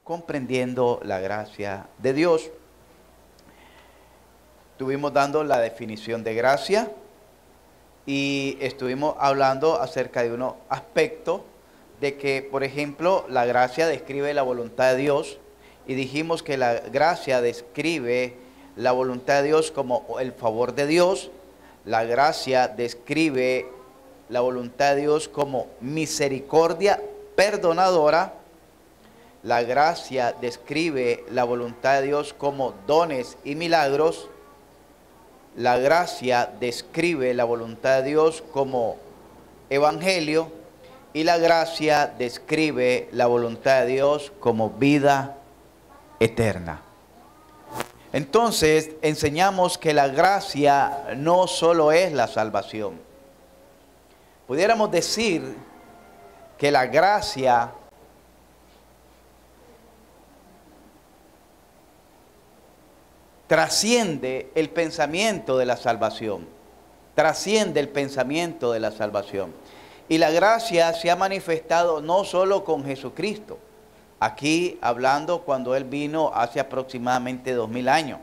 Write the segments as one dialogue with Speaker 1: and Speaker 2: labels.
Speaker 1: comprendiendo la gracia de Dios. Estuvimos dando la definición de gracia y estuvimos hablando acerca de unos aspectos de que, por ejemplo, la gracia describe la voluntad de Dios y dijimos que la gracia describe la voluntad de Dios como el favor de Dios. La gracia describe la voluntad de Dios como misericordia perdonadora. La gracia describe la voluntad de Dios como dones y milagros. La gracia describe la voluntad de Dios como evangelio. Y la gracia describe la voluntad de Dios como vida eterna. Entonces, enseñamos que la gracia no solo es la salvación. Pudiéramos decir que la gracia trasciende el pensamiento de la salvación. Trasciende el pensamiento de la salvación. Y la gracia se ha manifestado no solo con Jesucristo. Aquí hablando cuando Él vino hace aproximadamente 2000 años.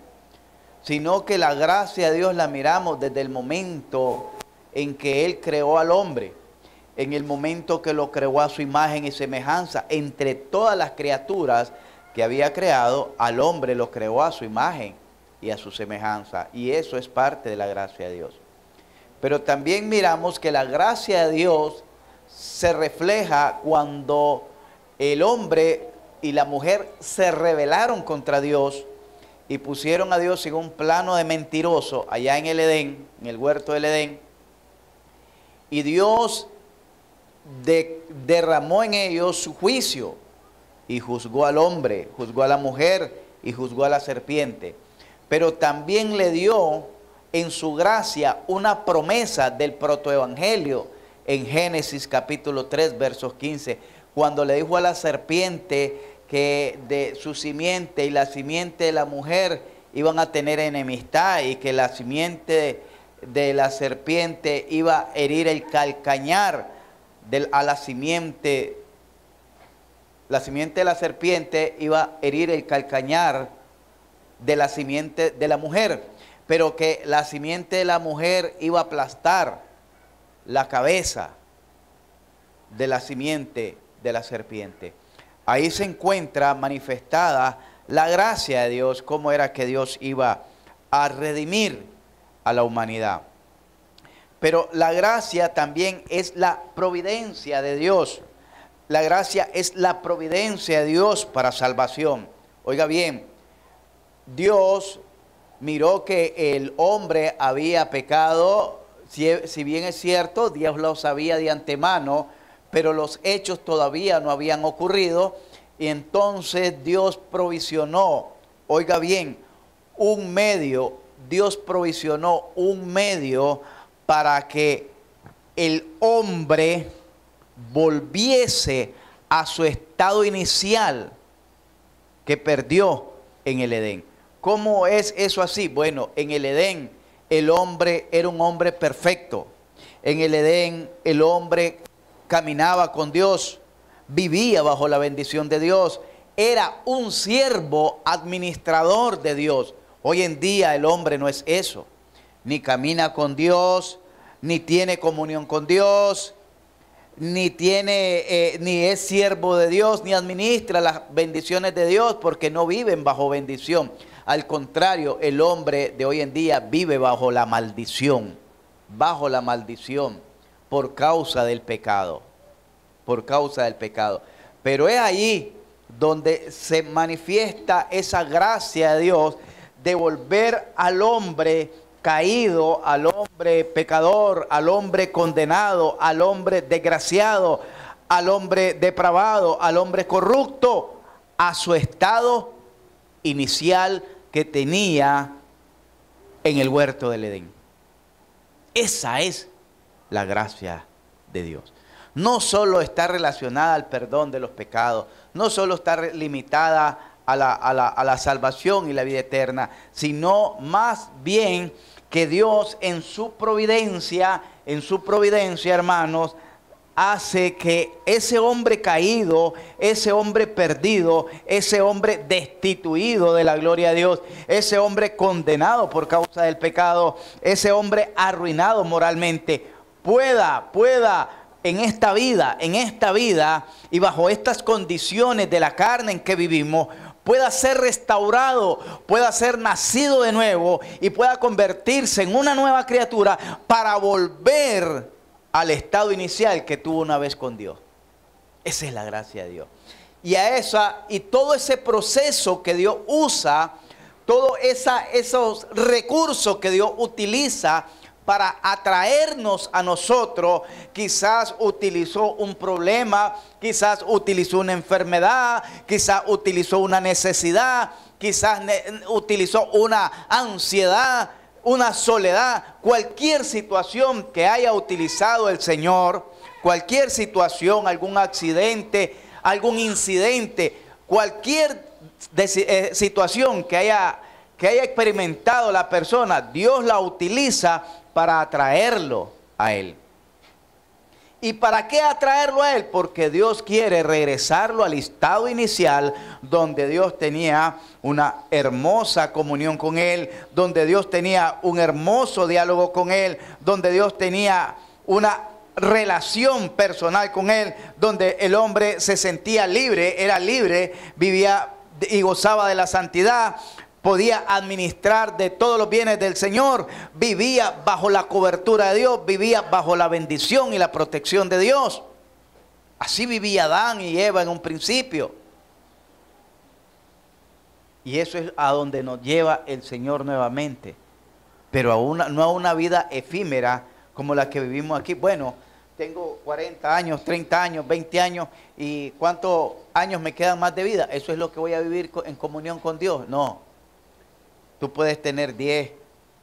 Speaker 1: Sino que la gracia de Dios la miramos desde el momento en que Él creó al hombre. En el momento que lo creó a su imagen y semejanza. Entre todas las criaturas que había creado, al hombre lo creó a su imagen y a su semejanza. Y eso es parte de la gracia de Dios. Pero también miramos que la gracia de Dios se refleja cuando el hombre y la mujer se rebelaron contra Dios y pusieron a Dios en un plano de mentiroso allá en el Edén, en el huerto del Edén. Y Dios derramó en ellos su juicio y juzgó al hombre, juzgó a la mujer y juzgó a la serpiente. Pero también le dio en su gracia una promesa del protoevangelio en Génesis capítulo 3 versos 15, cuando le dijo a la serpiente que de su simiente y la simiente de la mujer iban a tener enemistad y que la simiente de la serpiente iba a herir el calcañar a la simiente de la serpiente iba a herir el calcañar de la simiente de la mujer. Pero que la simiente de la mujer iba a aplastar la cabeza de la simiente de la serpiente. Ahí se encuentra manifestada la gracia de Dios, cómo era que Dios iba a redimir a la humanidad. Pero la gracia también es la providencia de Dios. La gracia es la providencia de Dios para salvación. Oiga bien, Dios miró que el hombre había pecado, si bien es cierto, Dios lo sabía de antemano, pero los hechos todavía no habían ocurrido, y entonces Dios provisionó, oiga bien, Dios provisionó un medio para que el hombre volviese a su estado inicial que perdió en el Edén. ¿Cómo es eso así? Bueno, en el Edén el hombre era un hombre perfecto. En el Edén el hombre caminaba con Dios, vivía bajo la bendición de Dios, era un siervo administrador de Dios. Hoy en día el hombre no es eso, ni camina con Dios, ni tiene comunión con Dios, ni es siervo de Dios, ni administra las bendiciones de Dios, porque no viven bajo bendición. Al contrario, el hombre de hoy en día vive bajo la maldición por causa del pecado, Pero es ahí donde se manifiesta esa gracia de Dios de volver al hombre caído, al hombre pecador, al hombre condenado, al hombre desgraciado, al hombre depravado, al hombre corrupto, a su estado inicial que tenía en el huerto del Edén. Esa es la gracia de Dios. No solo está relacionada al perdón de los pecados, no solo está limitada a la salvación y la vida eterna, sino más bien que Dios en su providencia, hermanos, hace que ese hombre caído, ese hombre perdido, ese hombre destituido de la gloria de Dios, ese hombre condenado por causa del pecado, ese hombre arruinado moralmente, pueda en esta vida y bajo estas condiciones de la carne en que vivimos, pueda ser restaurado, pueda ser nacido de nuevo y pueda convertirse en una nueva criatura para volver al estado inicial que tuvo una vez con Dios. Esa es la gracia de Dios. Y todo ese proceso que Dios usa, todos esos recursos que Dios utiliza para atraernos a nosotros, quizás utilizó un problema, quizás utilizó una enfermedad, quizás utilizó una necesidad, quizás utilizó una ansiedad, una soledad, cualquier situación que haya utilizado el Señor, cualquier situación, algún accidente, algún incidente, cualquier situación que haya experimentado la persona, Dios la utiliza para atraerlo a Él. ¿Y para qué atraerlo a Él? Porque Dios quiere regresarlo al estado inicial donde Dios tenía una hermosa comunión con Él, donde Dios tenía un hermoso diálogo con Él, donde Dios tenía una relación personal con Él, donde el hombre se sentía libre, era libre, vivía y gozaba de la santidad, podía administrar de todos los bienes del Señor, vivía bajo la cobertura de Dios, vivía bajo la bendición y la protección de Dios. Así vivía Adán y Eva en un principio. Y eso es a donde nos lleva el Señor nuevamente. Pero no a una vida efímera como la que vivimos aquí. Bueno, tengo 40 años, 30 años, 20 años, ¿y cuántos años me quedan más de vida? Eso es lo que voy a vivir en comunión con Dios. No. Tú puedes tener 10,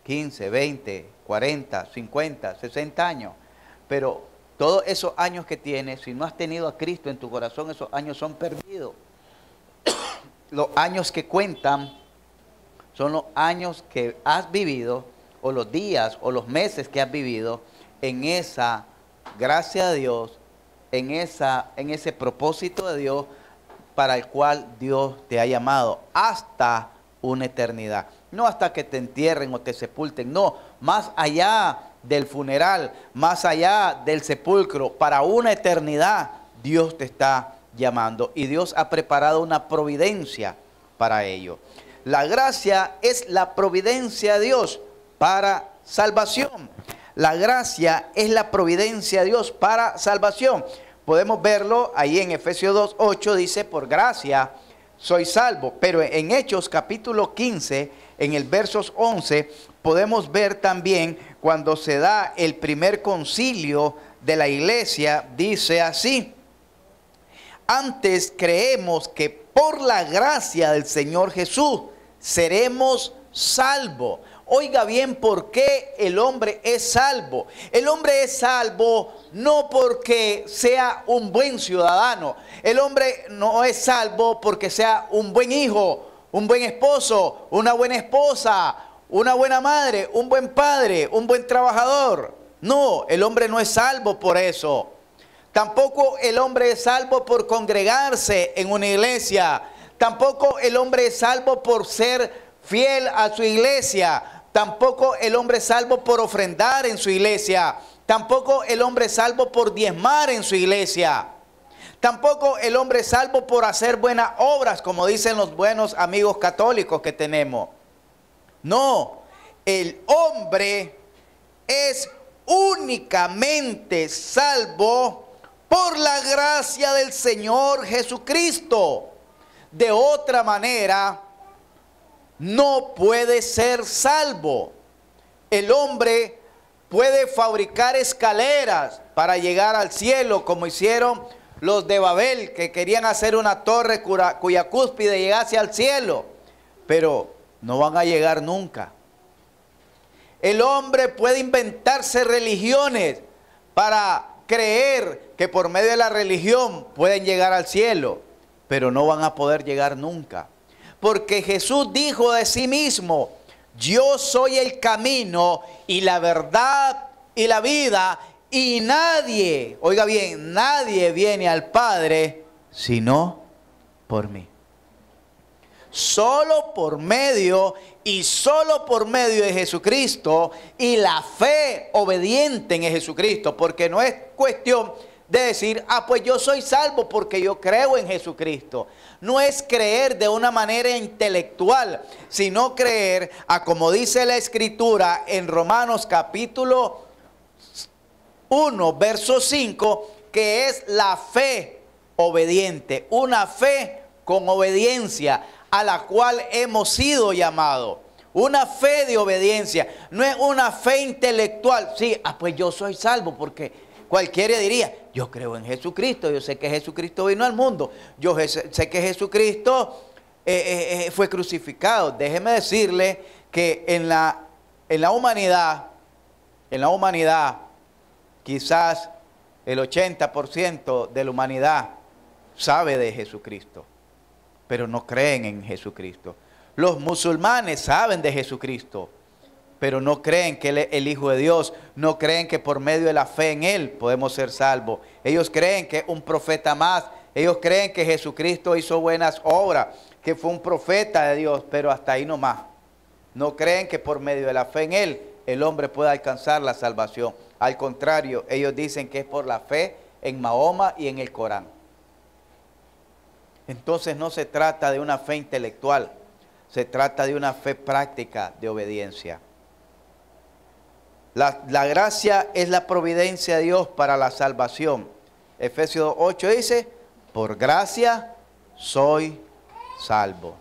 Speaker 1: 15, 20, 40, 50, 60 años, pero todos esos años que tienes, si no has tenido a Cristo en tu corazón, esos años son perdidos. Los años que cuentan son los años que has vivido, o los días, o los meses que has vivido en esa gracia de Dios, en ese propósito de Dios para el cual Dios te ha llamado hasta una eternidad. No hasta que te entierren o te sepulten, no, más allá del funeral, más allá del sepulcro, para una eternidad Dios te está llamando y Dios ha preparado una providencia para ello. La gracia es la providencia de Dios para salvación. La gracia es la providencia de Dios para salvación. Podemos verlo ahí en Efesios 2:8, dice, por gracia soy salvo. Pero en Hechos capítulo 15, en el versos 11, podemos ver también cuando se da el primer concilio de la iglesia, dice así: antes creemos que por la gracia del Señor Jesús seremos salvos. Oiga bien, ¿por qué el hombre es salvo? El hombre es salvo no porque sea un buen ciudadano. El hombre no es salvo porque sea un buen hijo, un buen esposo, una buena esposa, una buena madre, un buen padre, un buen trabajador. No, el hombre no es salvo por eso. Tampoco el hombre es salvo por congregarse en una iglesia. Tampoco el hombre es salvo por ser fiel a su iglesia. Tampoco el hombre es salvo por ofrendar en su iglesia. Tampoco el hombre es salvo por diezmar en su iglesia. Tampoco el hombre es salvo por hacer buenas obras, como dicen los buenos amigos católicos que tenemos. No, el hombre es únicamente salvo por la gracia del Señor Jesucristo. De otra manera, no puede ser salvo. El hombre puede fabricar escaleras para llegar al cielo, como hicieron los de Babel, que querían hacer una torre cuya cúspide llegase al cielo, pero no van a llegar nunca. El hombre puede inventarse religiones para creer que por medio de la religión pueden llegar al cielo, pero no van a poder llegar nunca. Porque Jesús dijo de sí mismo: yo soy el camino y la verdad y la vida, Y nadie, oiga bien, nadie viene al Padre sino por mí. Solo por medio y solo por medio de Jesucristo y la fe obediente en Jesucristo. Porque no es cuestión de decir, pues yo soy salvo porque yo creo en Jesucristo. No es creer de una manera intelectual, sino creer, como dice la Escritura en Romanos capítulo 1, verso 5, que es la fe obediente, una fe con obediencia a la cual hemos sido llamados. Una fe de obediencia, no es una fe intelectual. Sí, pues yo soy salvo porque cualquiera diría, yo creo en Jesucristo, yo sé que Jesucristo vino al mundo, yo sé que Jesucristo fue crucificado. Déjeme decirle que en la humanidad, quizás el 80% de la humanidad sabe de Jesucristo, pero no creen en Jesucristo. Los musulmanes saben de Jesucristo, pero no creen que Él es el Hijo de Dios, no creen que por medio de la fe en Él podemos ser salvos. Ellos creen que es un profeta más, ellos creen que Jesucristo hizo buenas obras, que fue un profeta de Dios, pero hasta ahí nomás. No creen que por medio de la fe en Él el hombre pueda alcanzar la salvación. Al contrario, ellos dicen que es por la fe en Mahoma y en el Corán. Entonces no se trata de una fe intelectual, se trata de una fe práctica de obediencia. La gracia es la providencia de Dios para la salvación. Efesios 8 dice, por gracia soy salvo,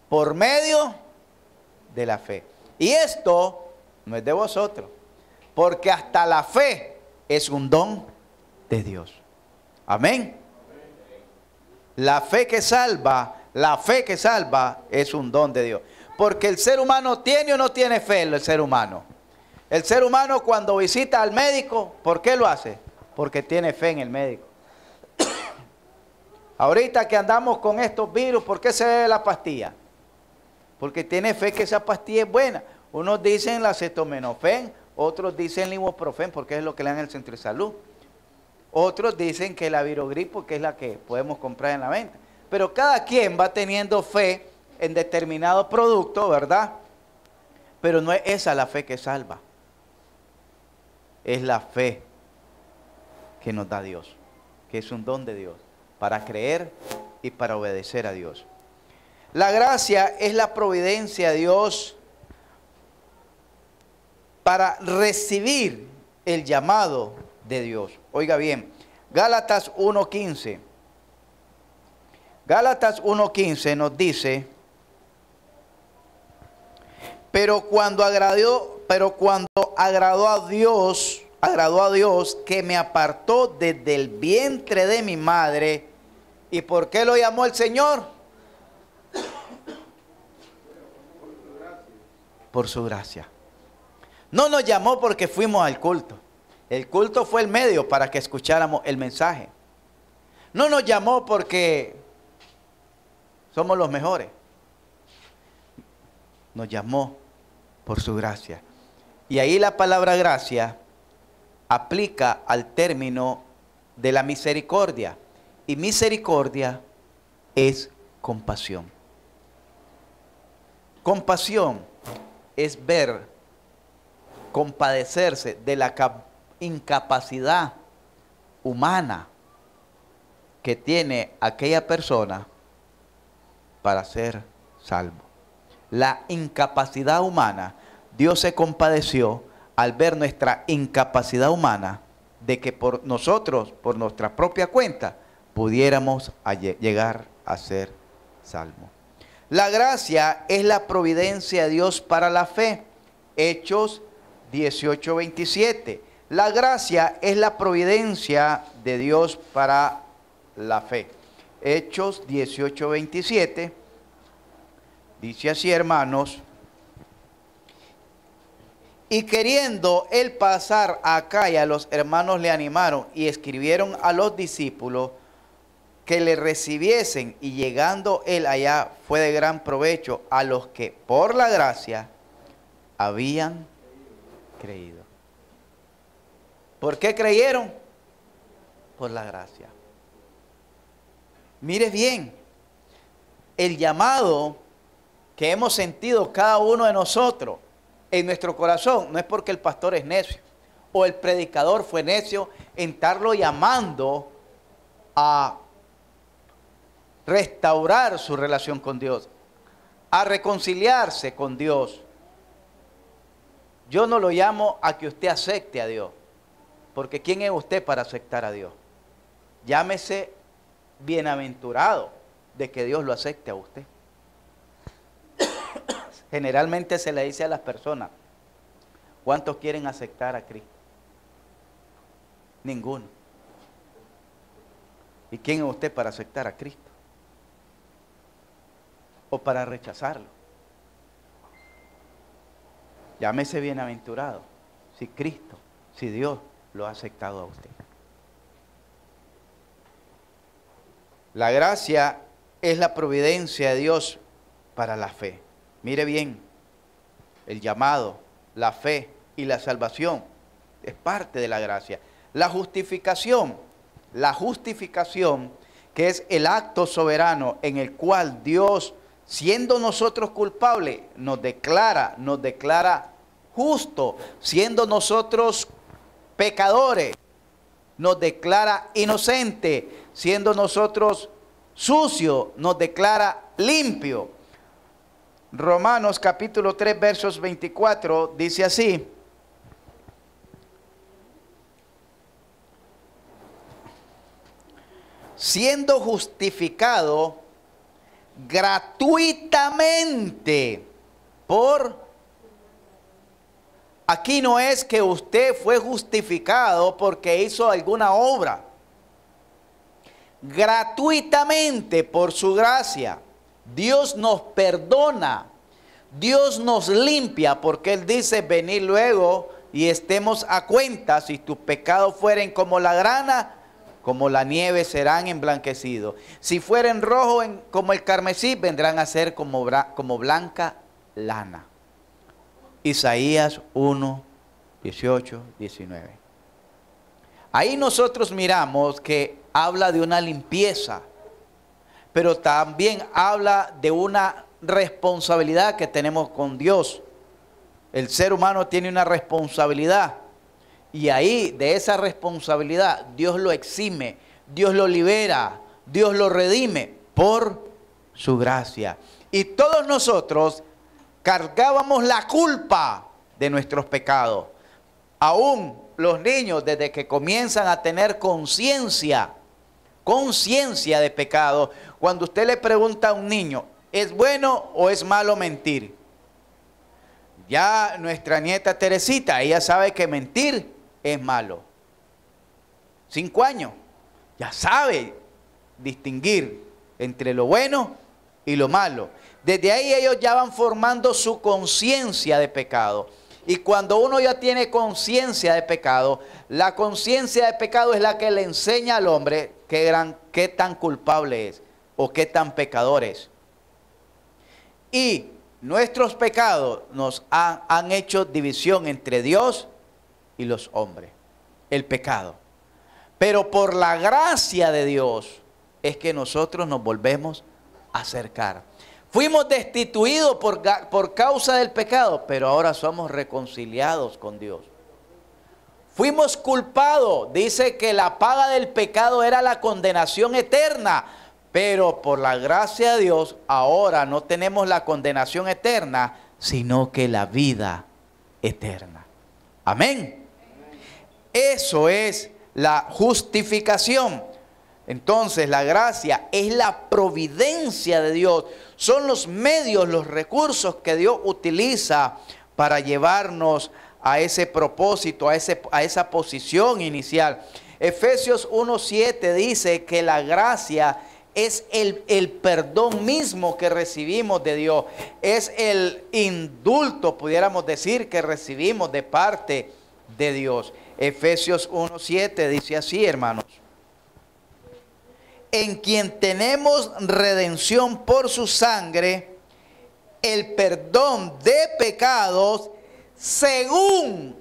Speaker 1: por medio de la fe. Y esto no es de vosotros, porque hasta la fe es un don de Dios. Amén. La fe que salva es un don de Dios. Porque el ser humano tiene o no tiene fe, el ser humano. El ser humano cuando visita al médico, ¿por qué lo hace? Porque tiene fe en el médico. Ahorita que andamos con estos virus, ¿por qué se bebe la pastilla? Porque tiene fe que esa pastilla es buena. Unos dicen la acetaminofén, otros dicen el ibuprofén, porque es lo que le dan en el centro de salud. Otros dicen que la Virogrip, porque es la que podemos comprar en la venta. Pero cada quien va teniendo fe en determinado producto, ¿verdad? Pero no es esa la fe que salva. Es la fe que nos da Dios, que es un don de Dios, para creer y para obedecer a Dios. La gracia es la providencia de Dios para recibir el llamado de Dios. Oiga bien, Gálatas 1:15. Gálatas 1:15 nos dice, pero cuando agradó a Dios que me apartó desde el vientre de mi madre. ¿Y por qué lo llamó el Señor? Por su gracia. No nos llamó porque fuimos al culto. El culto fue el medio para que escucháramos el mensaje. No nos llamó porque somos los mejores. Nos llamó por su gracia. Y ahí la palabra gracia aplica al término de la misericordia. Y misericordia es compasión. Compasión es ver, compadecerse de la incapacidad humana que tiene aquella persona para ser salvo. La incapacidad humana, Dios se compadeció al ver nuestra incapacidad humana de que por nosotros, por nuestra propia cuenta, pudiéramos llegar a ser salvos. La gracia es la providencia de Dios para la fe. Hechos 18:27. La gracia es la providencia de Dios para la fe. Hechos 18:27. Dice así, hermanos. Y queriendo él pasar a Acaya, los hermanos le animaron y escribieron a los discípulos que le recibiesen, y llegando él allá fue de gran provecho a los que por la gracia habían creído. ¿Por qué creyeron? Por la gracia. Mire bien, el llamado que hemos sentido cada uno de nosotros en nuestro corazón no es porque el pastor es necio o el predicador fue necio en estarlo llamando a restaurar su relación con Dios, a reconciliarse con Dios. Yo no lo llamo a que usted acepte a Dios, porque ¿quién es usted para aceptar a Dios? Llámese bienaventurado de que Dios lo acepte a usted. Generalmente se le dice a las personas, ¿cuántos quieren aceptar a Cristo? Ninguno. ¿Y quién es usted para aceptar a Cristo? ¿O para rechazarlo? Llámese bienaventurado si Cristo, si Dios lo ha aceptado a usted. La gracia es la providencia de Dios para la fe. Mire bien, el llamado, la fe y la salvación es parte de la gracia. La justificación, que es el acto soberano en el cual Dios, siendo nosotros culpables, nos declara justo, siendo nosotros pecadores, nos declara inocente, siendo nosotros sucios, nos declara limpio. Romanos capítulo 3 versos 24 dice así: siendo justificado gratuitamente por... Aquí no es que usted fue justificado porque hizo alguna obra. Gratuitamente por su gracia. Dios nos perdona. Dios nos limpia porque Él dice, venid luego y estemos a cuenta. Si tus pecados fueren como la grana, como la nieve serán emblanquecidos. Si fueren rojos como el carmesí, vendrán a ser como blanca lana. Isaías 1, 18, 19. Ahí nosotros miramos que habla de una limpieza, pero también habla de una responsabilidad que tenemos con Dios. El ser humano tiene una responsabilidad y ahí de esa responsabilidad Dios lo exime, Dios lo libera, Dios lo redime por su gracia. Y todos nosotros cargábamos la culpa de nuestros pecados. Aún los niños, desde que comienzan a tener conciencia de pecado, cuando usted le pregunta a un niño, ¿es bueno o es malo mentir? Ya nuestra nieta Teresita, ella sabe que mentir es malo. 5 años, ya sabe distinguir entre lo bueno y lo malo. Desde ahí ellos ya van formando su conciencia de pecado. Y cuando uno ya tiene conciencia de pecado, la conciencia de pecado es la que le enseña al hombre qué tan culpable es o qué tan pecador es. Y nuestros pecados nos han hecho división entre Dios y los hombres. El pecado. Pero por la gracia de Dios es que nosotros nos volvemos a acercar. Fuimos destituidos por causa del pecado, pero ahora somos reconciliados con Dios. Fuimos culpados, dice que la paga del pecado era la condenación eterna, pero por la gracia de Dios ahora no tenemos la condenación eterna, sino que la vida eterna. Amén. Eso es la justificación. Entonces la gracia es la providencia de Dios. Son los medios, los recursos que Dios utiliza para llevarnos a ese propósito, a esa posición inicial. Efesios 1:7 dice que la gracia es el perdón mismo que recibimos de Dios. Es el indulto, pudiéramos decir, que recibimos de parte de Dios. Efesios 1:7 dice así, hermanos: en quien tenemos redención por su sangre, el perdón de pecados según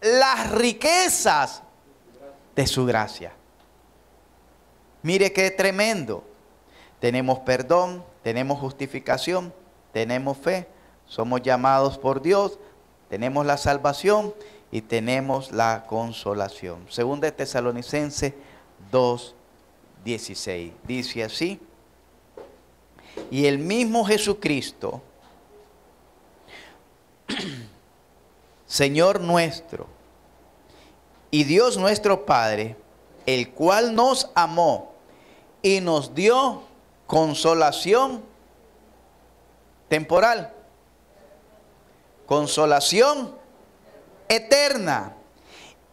Speaker 1: las riquezas de su gracia. Mire qué tremendo. Tenemos perdón, tenemos justificación, tenemos fe, somos llamados por Dios, tenemos la salvación y tenemos la consolación. Segunda de Tesalonicenses 2:16. Dice así: y el mismo Jesucristo, Señor nuestro y Dios nuestro Padre, el cual nos amó y nos dio consolación temporal, consolación eterna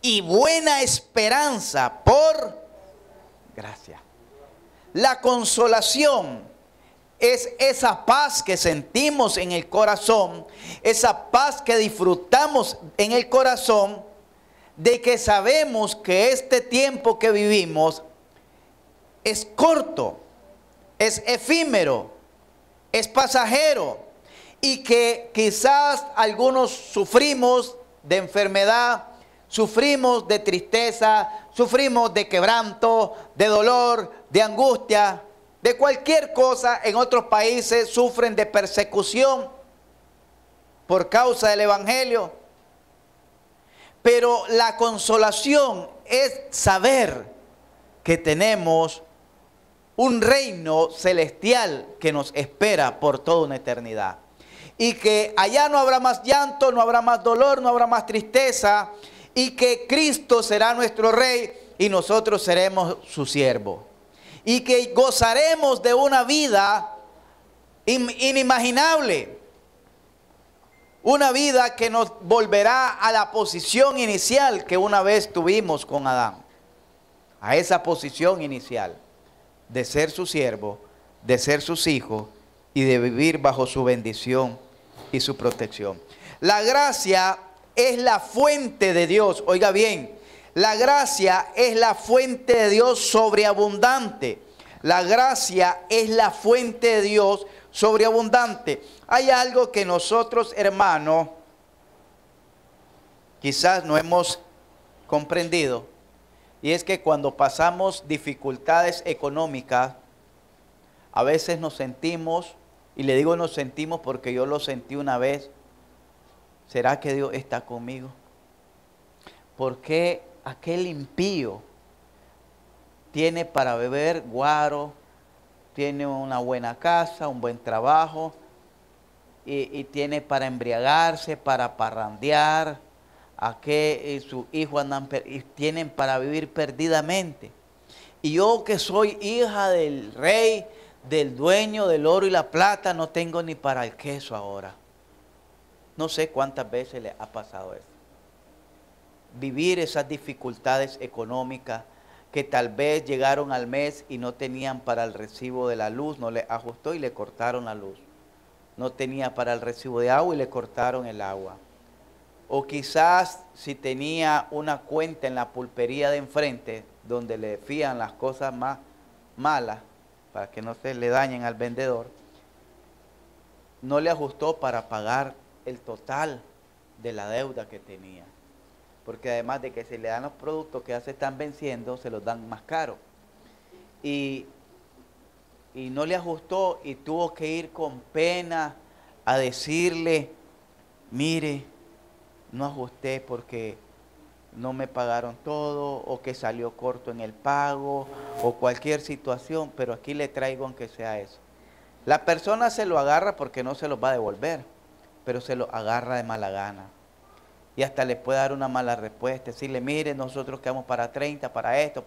Speaker 1: y buena esperanza por gracia. La consolación es esa paz que sentimos en el corazón, esa paz que disfrutamos en el corazón, de que sabemos que este tiempo que vivimos es corto, es efímero, es pasajero, y que quizás algunos sufrimos de enfermedad, sufrimos de tristeza, sufrimos de quebranto, de dolor, de angustia, de cualquier cosa. En otros países sufren de persecución por causa del evangelio. Pero la consolación es saber que tenemos un reino celestial que nos espera por toda una eternidad. Y que allá no habrá más llanto, no habrá más dolor, no habrá más tristeza. Y que Cristo será nuestro Rey y nosotros seremos su siervo. Y que gozaremos de una vida inimaginable. Una vida que nos volverá a la posición inicial que una vez tuvimos con Adán. A esa posición inicial de ser su siervo, de ser sus hijos y de vivir bajo su bendición y su protección. La gracia es la fuente de Dios. Oiga bien, la gracia es la fuente de Dios sobreabundante. La gracia es la fuente de Dios sobreabundante. Hay algo que nosotros, hermanos, quizás no hemos comprendido, y es que cuando pasamos dificultades económicas, a veces nos sentimos, y le digo nos sentimos porque yo lo sentí una vez: ¿será que Dios está conmigo? ¿Por qué aquel impío tiene para beber guaro, tiene una buena casa, un buen trabajo, y tiene para embriagarse, para parrandear, a que sus hijos andan y tienen para vivir perdidamente? Y yo, que soy hija del rey, del dueño del oro y la plata, no tengo ni para el queso ahora. No sé cuántas veces le ha pasado eso. Vivir esas dificultades económicas, que tal vez llegaron al mes y no tenían para el recibo de la luz, no le ajustó y le cortaron la luz. No tenía para el recibo de agua y le cortaron el agua. O quizás si tenía una cuenta en la pulpería de enfrente, donde le fían las cosas más malas, para que no se le dañen al vendedor, no le ajustó para pagar el total de la deuda que tenía. Porque además de que se le dan los productos que ya se están venciendo, se los dan más caros. Y no le ajustó y tuvo que ir con pena a decirle: mire, no ajusté porque no me pagaron todo, o que salió corto en el pago, o cualquier situación, pero aquí le traigo aunque sea eso. La persona se lo agarra porque no se lo va a devolver, pero se lo agarra de mala gana. Y hasta le puede dar una mala respuesta, decirle: mire, nosotros quedamos para 30, para esto,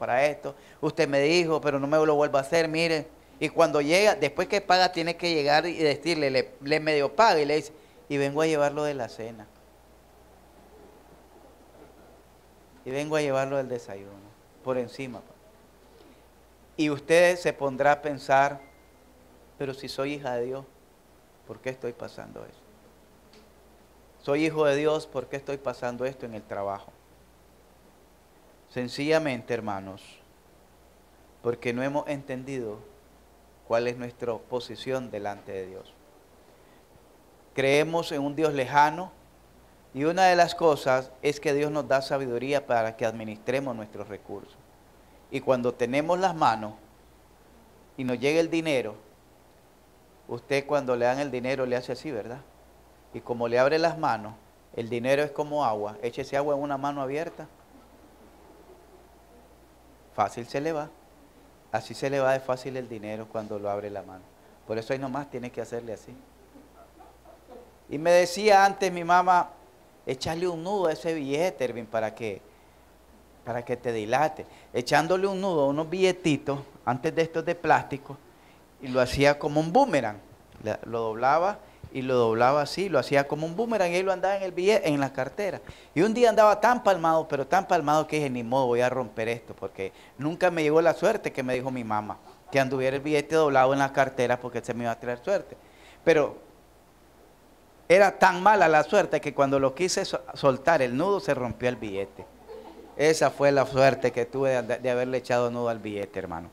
Speaker 1: usted me dijo, pero no me lo vuelvo a hacer, mire. Y cuando llega, después que paga, tiene que llegar y decirle, le medio paga, y le dice: y vengo a llevarlo de la cena. Y vengo a llevarlo del desayuno, por encima. Y usted se pondrá a pensar: pero si soy hija de Dios, ¿por qué estoy pasando eso? Soy hijo de Dios, ¿por qué estoy pasando esto en el trabajo? Sencillamente, hermanos, porque no hemos entendido cuál es nuestra posición delante de Dios. Creemos en un Dios lejano, Y una de las cosas es que Dios nos da sabiduría para que administremos nuestros recursos. Y cuando tenemos las manos y nos llega el dinero, usted cuando le dan el dinero le hace así, ¿verdad? Y como le abre las manos, el dinero es como agua. Échese agua en una mano abierta. Fácil se le va. Así se le va de fácil el dinero cuando lo abre la mano. Por eso ahí nomás tiene que hacerle así. Y me decía antes mi mamá, echarle un nudo a ese billete, Erwin, para que te dilate. Echándole un nudo a unos billetitos, antes de estos de plástico, y lo hacía como un boomerang. Lo doblaba y lo doblaba así, lo hacía como un boomerang y ahí lo andaba en el billete, en la cartera. Y un día andaba tan palmado, pero tan palmado que dije, ni modo, voy a romper esto, porque nunca me llegó la suerte que me dijo mi mamá, que anduviera el billete doblado en la cartera porque se me iba a traer suerte. Pero era tan mala la suerte que cuando lo quise soltar el nudo se rompió el billete. Esa fue la suerte que tuve de haberle echado nudo al billete, hermano.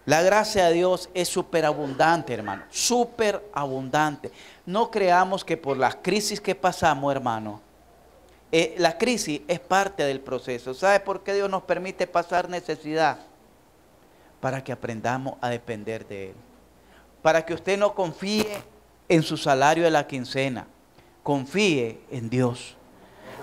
Speaker 1: La gracia de Dios es súper abundante, hermano, súper abundante. No creamos que por las crisis que pasamos, hermano, la crisis es parte del proceso. ¿Sabe por qué Dios nos permite pasar necesidad? Para que aprendamos a depender de Él. Para que usted no confíe en su salario de la quincena, confíe en Dios.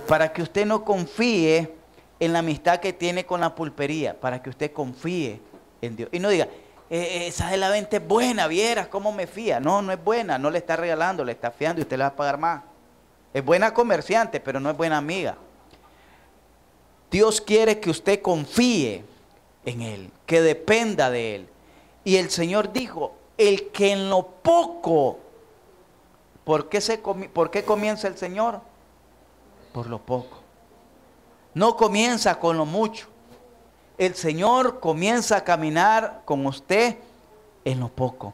Speaker 1: Para que usted no confíe en la amistad que tiene con la pulpería, para que usted confíe en Dios. Y no diga, esa de la venta es buena, vieras cómo me fía. No, no es buena, no le está regalando, le está fiando y usted le va a pagar más. Es buena comerciante, pero no es buena amiga. Dios quiere que usted confíe en Él, que dependa de Él. Y el Señor dijo, el que en lo poco, ¿por qué comienza el Señor? Por lo poco. No comienza con lo mucho. El Señor comienza a caminar con usted en lo poco.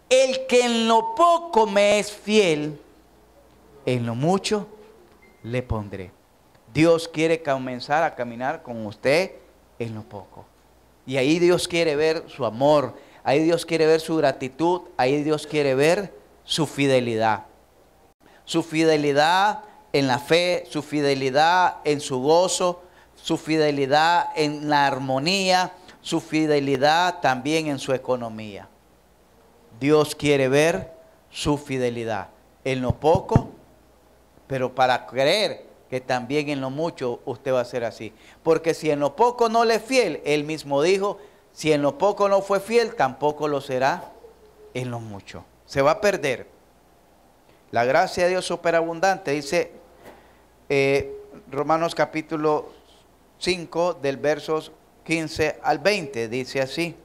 Speaker 1: El que en lo poco me es fiel, en lo mucho le pondré. Dios quiere comenzar a caminar con usted en lo poco. Y ahí Dios quiere ver su amor, ahí Dios quiere ver su gratitud, ahí Dios quiere ver su fidelidad. Su fidelidad en la fe, su fidelidad en su gozo, su fidelidad en la armonía, su fidelidad también en su economía. Dios quiere ver su fidelidad en lo poco, pero para creer que también en lo mucho usted va a ser así. Porque si en lo poco no le es fiel, Él mismo dijo, si en lo poco no fue fiel, tampoco lo será en lo mucho. Se va a perder. La gracia de Dios superabundante, dice Romanos capítulo 5 del versos 15 al 20, dice así.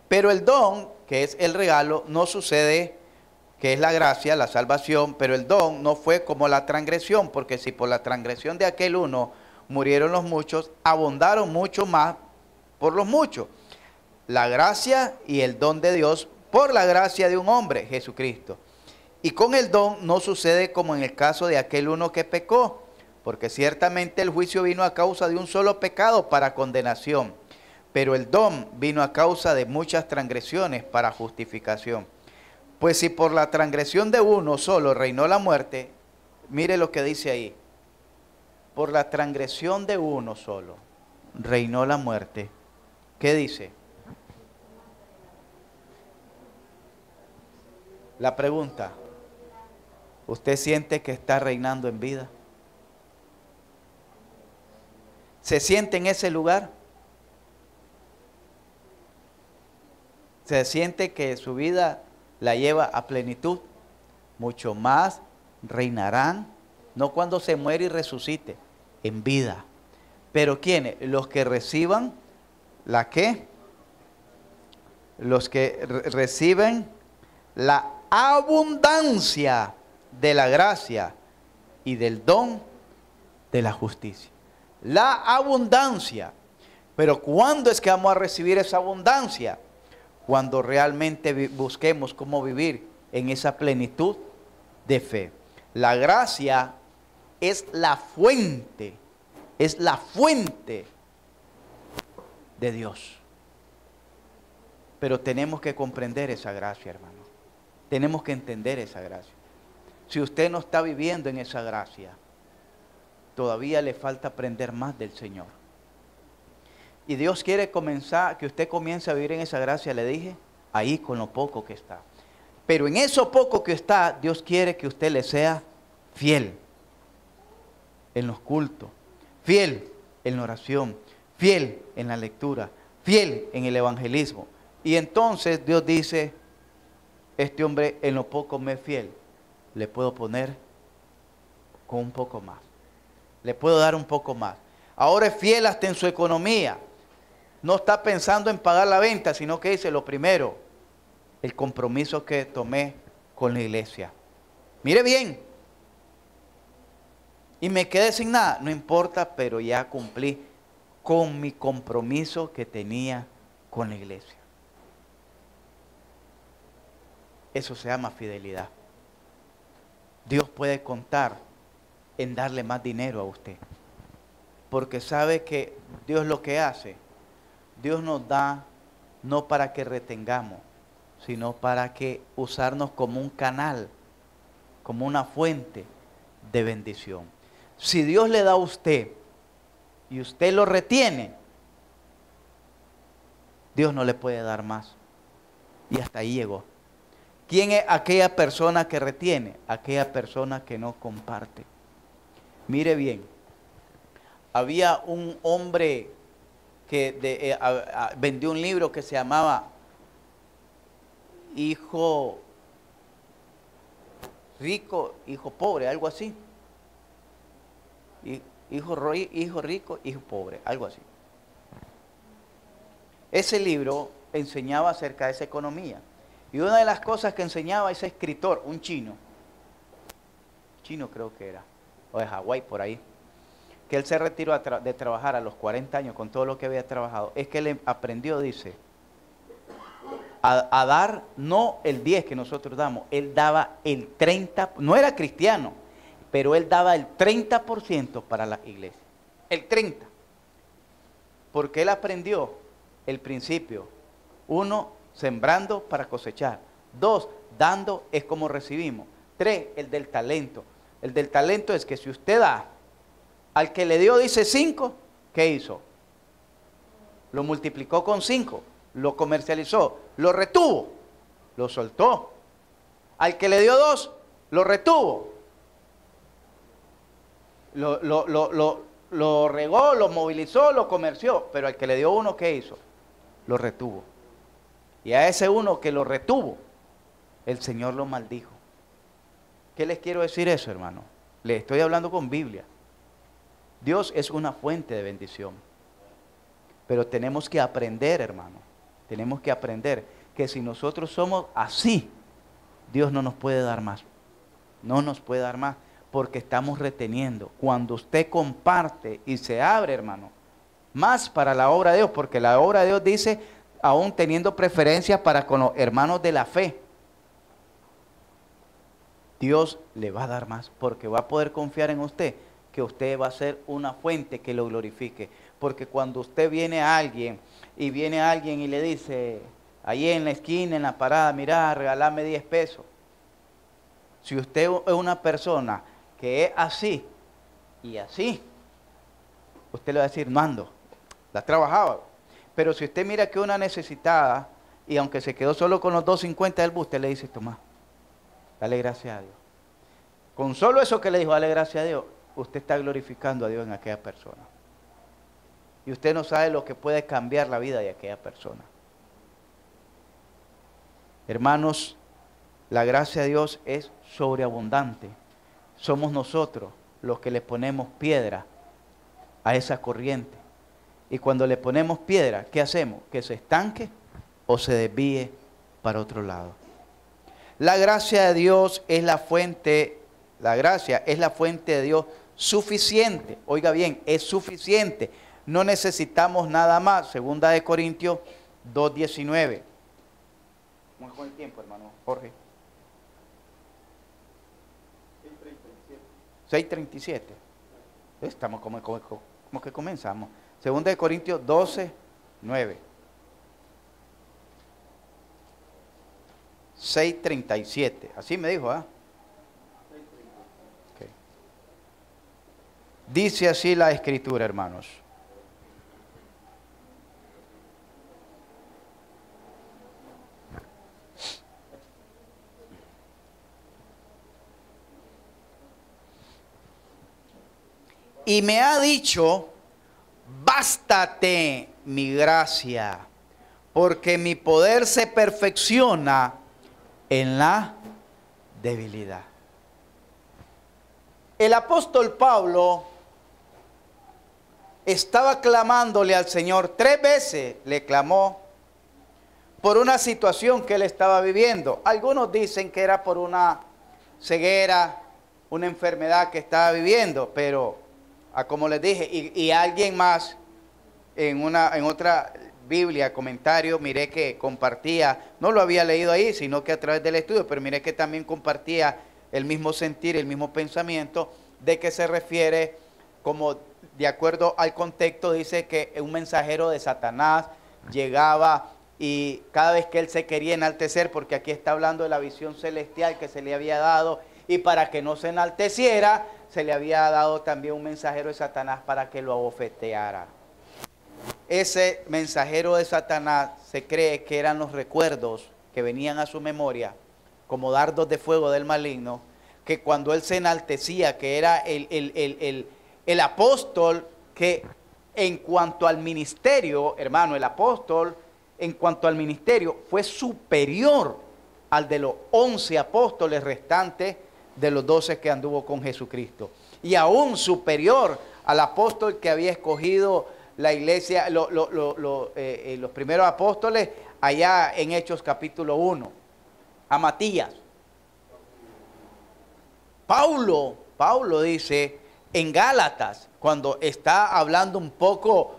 Speaker 1: Pero el don, que es el regalo, no sucede, que es la gracia, la salvación, pero el don no fue como la transgresión, porque si por la transgresión de aquel uno murieron los muchos, abundaron mucho más por los muchos. La gracia y el don de Dios por la gracia de un hombre, Jesucristo. Y con el don no sucede como en el caso de aquel uno que pecó, porque ciertamente el juicio vino a causa de un solo pecado para condenación, pero el don vino a causa de muchas transgresiones para justificación. Pues si por la transgresión de uno solo reinó la muerte, mire lo que dice ahí, por la transgresión de uno solo reinó la muerte. ¿Qué dice? La pregunta, ¿usted siente que está reinando en vida? ¿Se siente en ese lugar? ¿Se siente que su vida la lleva a plenitud? Mucho más reinarán, no cuando se muere y resucite, en vida. Pero ¿quiénes? Los que reciban, ¿la qué? Los que reciben la abundancia de la gracia y del don de la justicia. La abundancia. Pero ¿cuándo es que vamos a recibir esa abundancia? Cuando realmente busquemos cómo vivir en esa plenitud de fe. La gracia es la fuente de Dios. Pero tenemos que comprender esa gracia, hermano. Tenemos que entender esa gracia. Si usted no está viviendo en esa gracia, todavía le falta aprender más del Señor. Y Dios quiere comenzar, que usted comience a vivir en esa gracia, le dije, ahí con lo poco que está. Pero en eso poco que está, Dios quiere que usted le sea fiel en los cultos, fiel en la oración, fiel en la lectura, fiel en el evangelismo. Y entonces Dios dice, este hombre en lo poco me es fiel, le puedo poner con un poco más, le puedo dar un poco más. Ahora es fiel hasta en su economía, no está pensando en pagar la venta, sino que dice lo primero, el compromiso que tomé con la iglesia. Mire bien, y me quedé sin nada, no importa, pero ya cumplí con mi compromiso que tenía con la iglesia. Eso se llama fidelidad. Dios puede contar en darle más dinero a usted, porque sabe que Dios lo que hace, Dios nos da no para que retengamos, sino para que usarnos como un canal, como una fuente de bendición. Si Dios le da a usted y usted lo retiene, Dios no le puede dar más. Y hasta ahí llegó. ¿Quién es aquella persona que retiene? Aquella persona que no comparte. Mire bien, había un hombre que vendió un libro que se llamaba Hijo Rico, Hijo Pobre, algo así. Hijo rico, hijo pobre, algo así. Ese libro enseñaba acerca de esa economía. Y una de las cosas que enseñaba ese escritor, un chino creo que era, o de Hawái por ahí, que él se retiró de trabajar a los 40 años con todo lo que había trabajado, es que él aprendió, dice, a dar no el 10 que nosotros damos, él daba el 30, no era cristiano, pero él daba el 30% para la iglesia, el 30%, porque él aprendió el principio, 1, sembrando para cosechar, 2, dando es como recibimos, 3, el del talento. El del talento es que si usted da, al que le dio dice 5, ¿qué hizo? Lo multiplicó con 5, lo comercializó, lo retuvo, lo soltó. Al que le dio 2, lo retuvo, lo regó, lo movilizó, lo comerció, pero al que le dio 1, ¿qué hizo? Lo retuvo. Y a ese uno que lo retuvo, el Señor lo maldijo. ¿Qué les quiero decir eso, hermano? Les estoy hablando con Biblia. Dios es una fuente de bendición. Pero tenemos que aprender, hermano. Tenemos que aprender que si nosotros somos así, Dios no nos puede dar más. No nos puede dar más porque estamos reteniendo. Cuando usted comparte y se abre, hermano, más para la obra de Dios, porque la obra de Dios dice, aún teniendo preferencia para con los hermanos de la fe, Dios le va a dar más, porque va a poder confiar en usted, que usted va a ser una fuente que lo glorifique. Porque cuando usted viene a alguien y le dice, ahí en la esquina, en la parada, mira, regálame 10 pesos. Si usted es una persona que es así y así, usted le va a decir, no ando, la trabajaba. Pero si usted mira que una necesitada, y aunque se quedó solo con los 2.50 del bus, usted le dice, toma, dale gracias a Dios. Con solo eso que le dijo, dale gracias a Dios, usted está glorificando a Dios en aquella persona. Y usted no sabe lo que puede cambiar la vida de aquella persona. Hermanos, la gracia de Dios es sobreabundante. Somos nosotros los que le ponemos piedra a esa corriente. Y cuando le ponemos piedra, ¿qué hacemos? Que se estanque o se desvíe para otro lado. La gracia de Dios es la fuente, la gracia es la fuente de Dios suficiente. Oiga bien, es suficiente. No necesitamos nada más. Segunda de Corintios 2:19. ¿Cómo es con el tiempo, hermano Jorge? 6:37. Estamos como que comenzamos. Segunda de Corintios 12:9. 6:37. Así me dijo, ¿ah? Dice así la Escritura, hermanos. Y me ha dicho, bástate mi gracia, porque mi poder se perfecciona en la debilidad. El apóstol Pablo estaba clamándole al Señor, 3 veces le clamó por una situación que él estaba viviendo. Algunos dicen que era por una ceguera, una enfermedad que estaba viviendo, pero como les dije, y alguien más en otra Biblia, comentario, miré que compartía, no lo había leído ahí, sino que a través del estudio, pero miré que también compartía el mismo sentir, el mismo pensamiento, de que se refiere, como de acuerdo al contexto, dice que un mensajero de Satanás llegaba y cada vez que él se quería enaltecer, porque aquí está hablando de la visión celestial que se le había dado, y para que no se enalteciera, se le había dado también un mensajero de Satanás para que lo abofeteara. Ese mensajero de Satanás se cree que eran los recuerdos que venían a su memoria, como dardos de fuego del maligno, que cuando él se enaltecía, que era el apóstol, que en cuanto al ministerio, hermano, el apóstol, en cuanto al ministerio, fue superior al de los 11 apóstoles restantes de los 12 que anduvo con Jesucristo. Y aún superior al apóstol que había escogido la iglesia, los primeros apóstoles, allá en Hechos capítulo 1, a Matías. Paulo dice en Gálatas, cuando está hablando un poco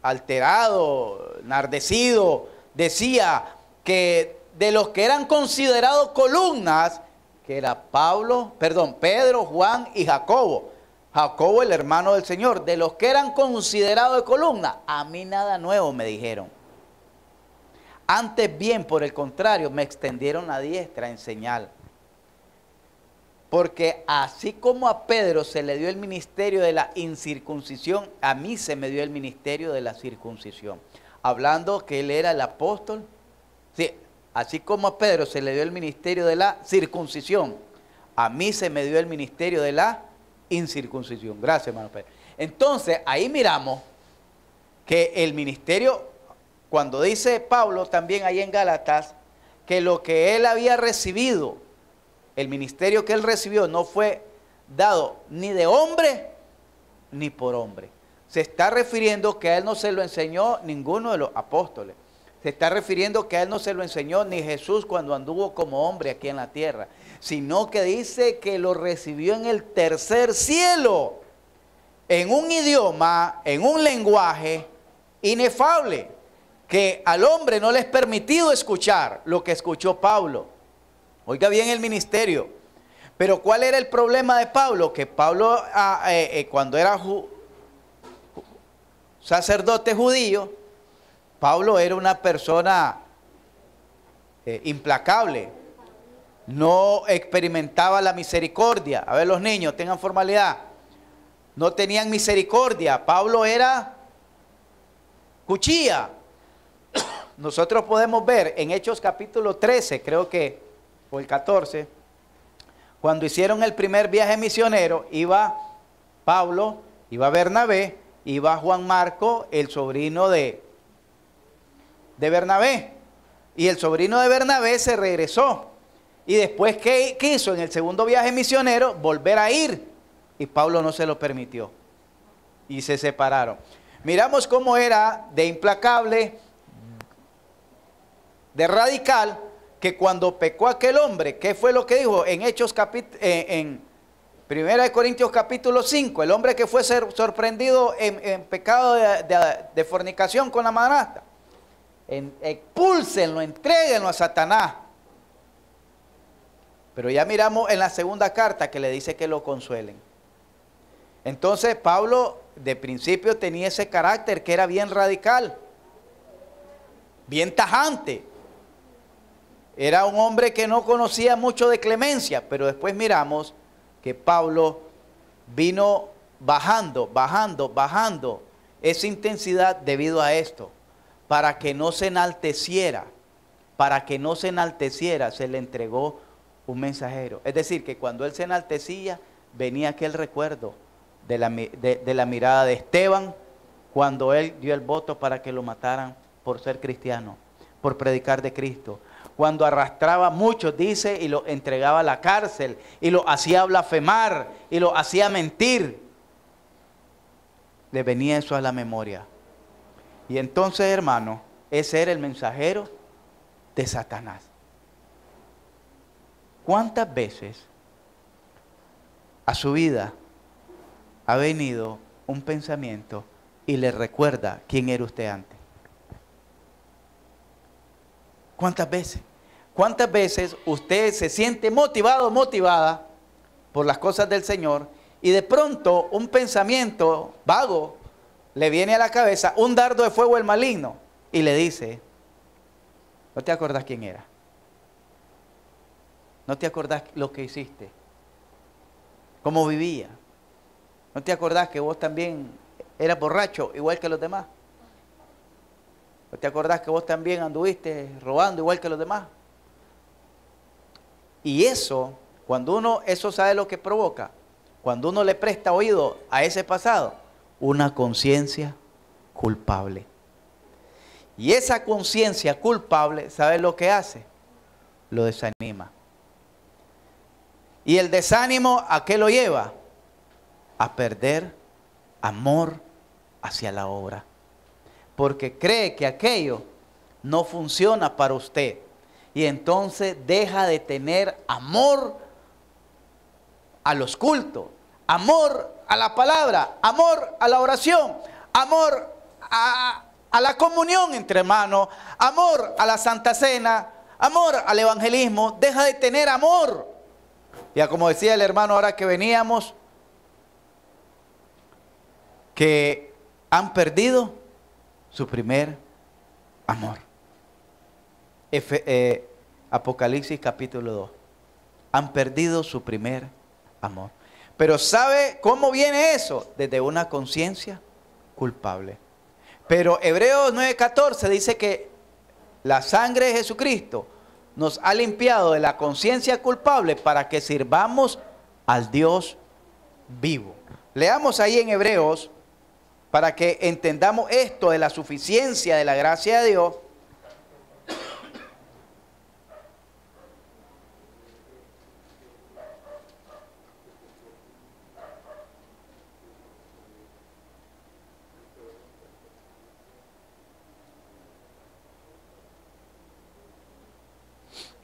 Speaker 1: alterado, enardecido, decía que de los que eran considerados columnas, que era Pedro, Juan y Jacobo. Jacobo, el hermano del Señor. De los que eran considerados de columna, a mí nada nuevo me dijeron. Antes bien, por el contrario, me extendieron la diestra en señal. Porque así como a Pedro se le dio el ministerio de la incircuncisión, a mí se me dio el ministerio de la circuncisión. Hablando que él era el apóstol. Sí, así como a Pedro se le dio el ministerio de la circuncisión, a mí se me dio el ministerio de la incircuncisión. Gracias, hermano Pedro. Entonces, ahí miramos que el ministerio, cuando dice Pablo también ahí en Gálatas, que lo que él había recibido, el ministerio que él recibió no fue dado ni de hombre ni por hombre. Se está refiriendo que a él no se lo enseñó ninguno de los apóstoles. Se está refiriendo que a él no se lo enseñó ni Jesús cuando anduvo como hombre aquí en la tierra, sino que dice que lo recibió en el tercer cielo, en un idioma, en un lenguaje inefable, que al hombre no le es permitido escuchar lo que escuchó Pablo. Oiga bien el ministerio. Pero ¿cuál era el problema de Pablo? Que Pablo, cuando era sacerdote judío, Pablo era una persona implacable, no experimentaba la misericordia. A ver, los niños, tengan formalidad. No tenían misericordia. Pablo era cuchilla. Nosotros podemos ver en Hechos capítulo 13, creo que, o el 14, cuando hicieron el primer viaje misionero, iba Pablo, iba Bernabé, iba Juan Marco, el sobrino de Bernabé. Y el sobrino de Bernabé se regresó. Y después, ¿qué hizo? En el segundo viaje misionero, volver a ir. Y Pablo no se lo permitió. Y se separaron. Miramos cómo era de implacable, de radical, que cuando pecó aquel hombre, ¿qué fue lo que dijo? En Hechos en 1 Corintios capítulo 5, el hombre que fue sorprendido en pecado de fornicación con la madrastra. Expúlsenlo, entréguenlo a Satanás. Pero ya miramos en la segunda carta que le dice que lo consuelen. Entonces Pablo de principio tenía ese carácter que era bien radical, bien tajante. Era un hombre que no conocía mucho de clemencia, pero después miramos que Pablo vino bajando, bajando, bajando esa intensidad debido a esto, para que no se enalteciera, se le entregó un mensajero. Es decir, que cuando él se enaltecía, venía aquel recuerdo de la mirada de Esteban, cuando él dio el voto para que lo mataran por ser cristiano, por predicar de Cristo. Cuando arrastraba a muchos, dice, y lo entregaba a la cárcel, y lo hacía blasfemar, y lo hacía mentir. Le venía eso a la memoria. Y entonces, hermano, ese era el mensajero de Satanás. ¿Cuántas veces a su vida ha venido un pensamiento y le recuerda quién era usted antes? ¿Cuántas veces? ¿Cuántas veces usted se siente motivado, motivada por las cosas del Señor y de pronto un pensamiento vago le viene a la cabeza, un dardo de fuego del maligno, y le dice, ¿no te acordás quién era? ¿No te acordás lo que hiciste? ¿Cómo vivía? ¿No te acordás que vos también eras borracho igual que los demás? ¿No te acordás que vos también anduviste robando igual que los demás? Y eso, cuando uno, eso sabe lo que provoca, cuando uno le presta oído a ese pasado, una conciencia culpable. Y esa conciencia culpable, ¿sabe lo que hace? Lo desanima. ¿Y el desánimo a qué lo lleva? A perder amor hacia la obra. Porque cree que aquello no funciona para usted. Y entonces deja de tener amor a los cultos, amor a la palabra, amor a la oración, amor a la comunión entre hermanos, amor a la Santa Cena, amor al evangelismo. Deja de tener amor. Ya como decía el hermano ahora que veníamos, que han perdido su primer amor. Apocalipsis capítulo 2. Han perdido su primer amor. Pero ¿sabe cómo viene eso? Desde una conciencia culpable. Pero Hebreos 9:14 dice que la sangre de Jesucristo nos ha limpiado de la conciencia culpable para que sirvamos al Dios vivo. Leamos ahí en Hebreos para que entendamos esto de la suficiencia de la gracia de Dios.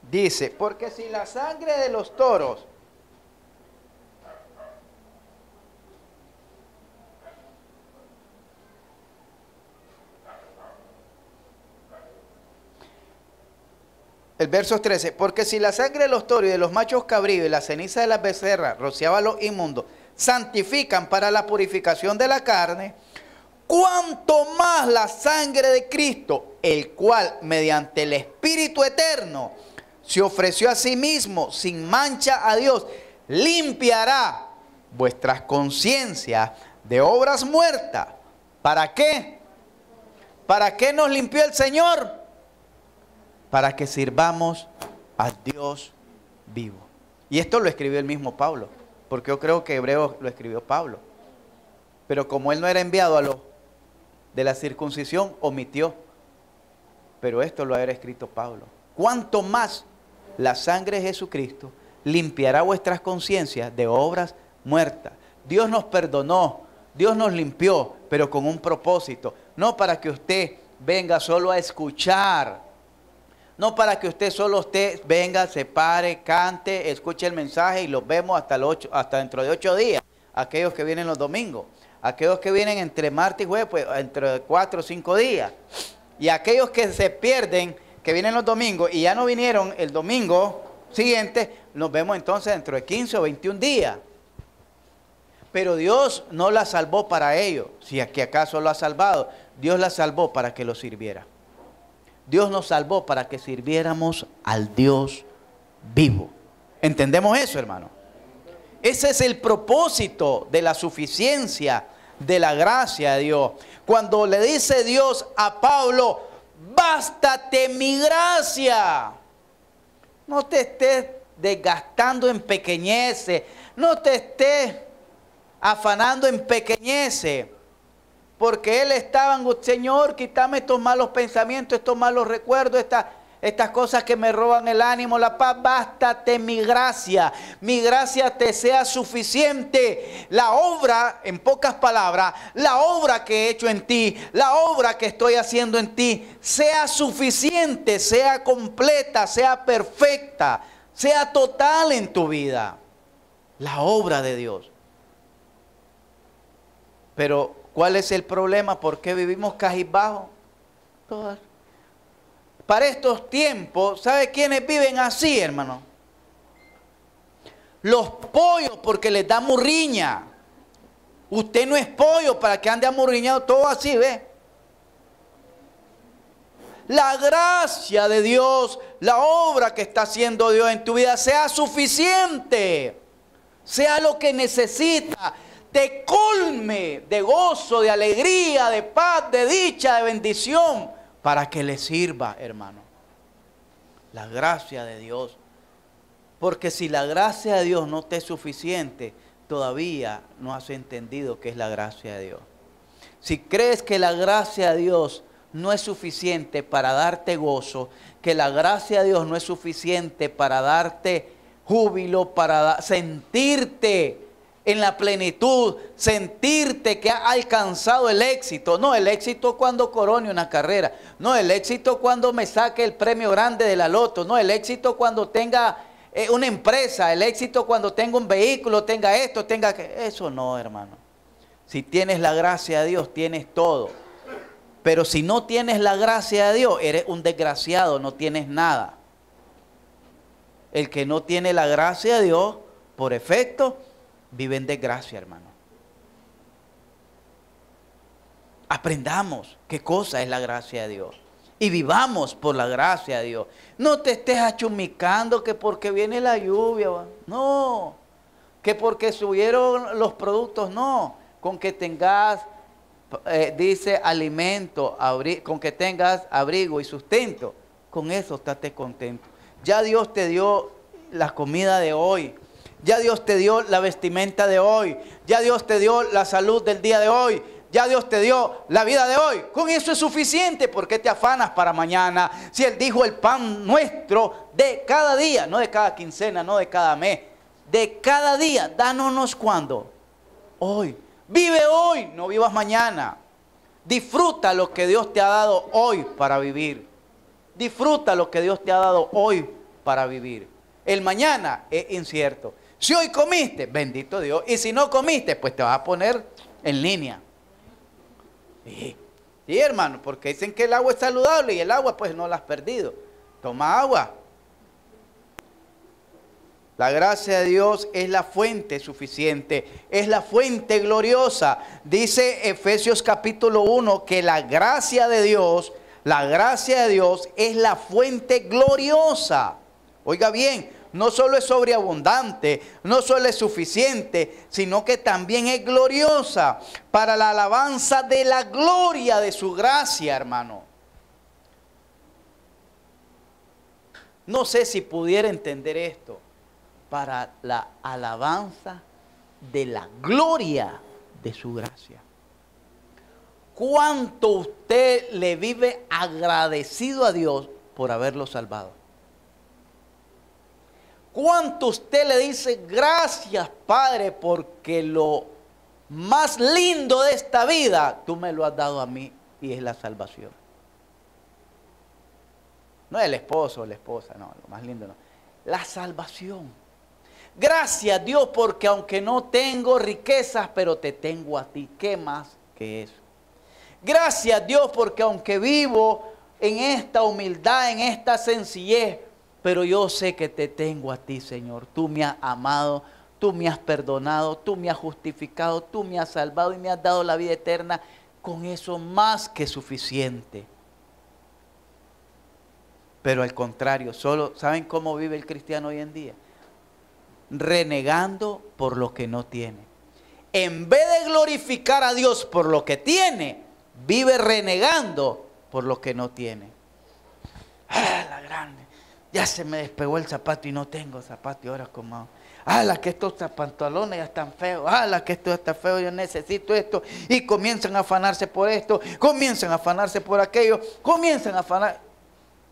Speaker 1: Dice, porque si la sangre de los toros el verso 13, porque si la sangre de los toros y de los machos cabríos y la ceniza de las becerras rociaba a los inmundos, santifican para la purificación de la carne, cuanto más la sangre de Cristo, el cual mediante el Espíritu eterno se ofreció a sí mismo sin mancha a Dios, limpiará vuestras conciencias de obras muertas. ¿Para qué? ¿Para qué nos limpió el Señor? Para que sirvamos a Dios vivo. Y esto lo escribió el mismo Pablo, porque yo creo que Hebreos lo escribió Pablo. Pero como él no era enviado a los de la circuncisión, omitió. Pero esto lo habrá escrito Pablo. Cuanto más la sangre de Jesucristo limpiará vuestras conciencias de obras muertas. Dios nos perdonó, Dios nos limpió, pero con un propósito. No para que usted venga solo a escuchar. No para que usted venga, se pare, cante, escuche el mensaje y los vemos hasta dentro de 8 días. Aquellos que vienen los domingos. Aquellos que vienen entre martes y jueves, pues entre 4 o 5 días. Y aquellos que se pierden, que vienen los domingos y ya no vinieron el domingo siguiente, nos vemos entonces dentro de 15 o 21 días. Pero Dios no la salvó para ello. Si aquí acaso lo ha salvado, Dios la salvó para que lo sirviera. Dios nos salvó para que sirviéramos al Dios vivo. ¿Entendemos eso, hermano? Ese es el propósito de la suficiencia de la gracia de Dios. Cuando le dice Dios a Pablo, bástate mi gracia. No te estés desgastando en pequeñeces, no te estés afanando en pequeñeces, porque él estaba, Señor, quítame estos malos pensamientos, estos malos recuerdos, estas cosas que me roban el ánimo, la paz. Bástate mi gracia te sea suficiente. La obra, en pocas palabras, la obra que he hecho en ti, la obra que estoy haciendo en ti, sea suficiente, sea completa, sea perfecta, sea total en tu vida. La obra de Dios. Pero, ¿cuál es el problema? ¿Por qué vivimos cabizbajos? Todas. Para estos tiempos, ¿sabe quiénes viven así, hermano? Los pollos, porque les da murriña. Usted no es pollo para que ande amurriñado todo así, ¿ve? La gracia de Dios, la obra que está haciendo Dios en tu vida, sea suficiente. Sea lo que necesita. Te colme de gozo, de alegría, de paz, de dicha, de bendición, para que le sirva, hermano. La gracia de Dios. Porque si la gracia de Dios no te es suficiente, todavía no has entendido qué es la gracia de Dios. Si crees que la gracia de Dios no es suficiente para darte gozo, que la gracia de Dios no es suficiente para darte júbilo, para sentirte en la plenitud, sentirte que has alcanzado el éxito. No, el éxito cuando corone una carrera. No, el éxito cuando me saque el premio grande de la loto. No, el éxito cuando tenga una empresa. El éxito cuando tenga un vehículo, tenga esto, tenga que... Eso no, hermano. Si tienes la gracia de Dios, tienes todo. Pero si no tienes la gracia de Dios, eres un desgraciado, no tienes nada. El que no tiene la gracia de Dios, por efecto, vive en desgracia, hermano. Aprendamos qué cosa es la gracia de Dios. Y vivamos por la gracia de Dios. No te estés achumicando que porque viene la lluvia. No. Que porque subieron los productos. No. Con que tengas, dice, alimento, con que tengas abrigo y sustento. Con eso estate contento. Ya Dios te dio la comida de hoy. Ya Dios te dio la vestimenta de hoy. Ya Dios te dio la salud del día de hoy. Ya Dios te dio la vida de hoy. Con eso es suficiente. ¿Por qué te afanas para mañana? Si Él dijo el pan nuestro de cada día. No de cada quincena, no de cada mes. De cada día. Dánonos cuando. Hoy. Vive hoy, no vivas mañana. Disfruta lo que Dios te ha dado hoy para vivir. Disfruta lo que Dios te ha dado hoy para vivir. El mañana es incierto. Si hoy comiste, bendito Dios. Y si no comiste, pues te vas a poner en línea. Sí, hermano, porque dicen que el agua es saludable y el agua pues no la has perdido. Toma agua. La gracia de Dios es la fuente suficiente, es la fuente gloriosa. Dice Efesios capítulo 1 que la gracia de Dios es la fuente gloriosa. Oiga bien, no solo es sobreabundante, no solo es suficiente, sino que también es gloriosa para la alabanza de la gloria de su gracia, hermano. No sé si pudiera entender esto. Para la alabanza de la gloria de su gracia. ¿Cuánto usted le vive agradecido a Dios por haberlo salvado? ¿Cuánto usted le dice gracias, Padre, porque lo más lindo de esta vida tú me lo has dado a mí y es la salvación? No el esposo o la esposa, no, lo más lindo no. La salvación. Gracias Dios porque aunque no tengo riquezas, pero te tengo a ti. ¿Qué más que eso? Gracias Dios porque aunque vivo en esta humildad, en esta sencillez, pero yo sé que te tengo a ti, Señor. Tú me has amado, tú me has perdonado, tú me has justificado, tú me has salvado y me has dado la vida eterna. Con eso más que suficiente. Pero al contrario, ¿saben cómo vive el cristiano hoy en día? renegando por lo que no tiene. En vez de glorificar a Dios por lo que tiene, vive renegando por lo que no tiene. ¡Ah, la grande! Ya se me despegó el zapato y no tengo zapato y ahora como... ¡Ah, que estos pantalones ya están feos! ¡Ah, que esto está feo! Yo necesito esto. Y comienzan a afanarse por esto, comienzan a afanarse por aquello, comienzan a afanar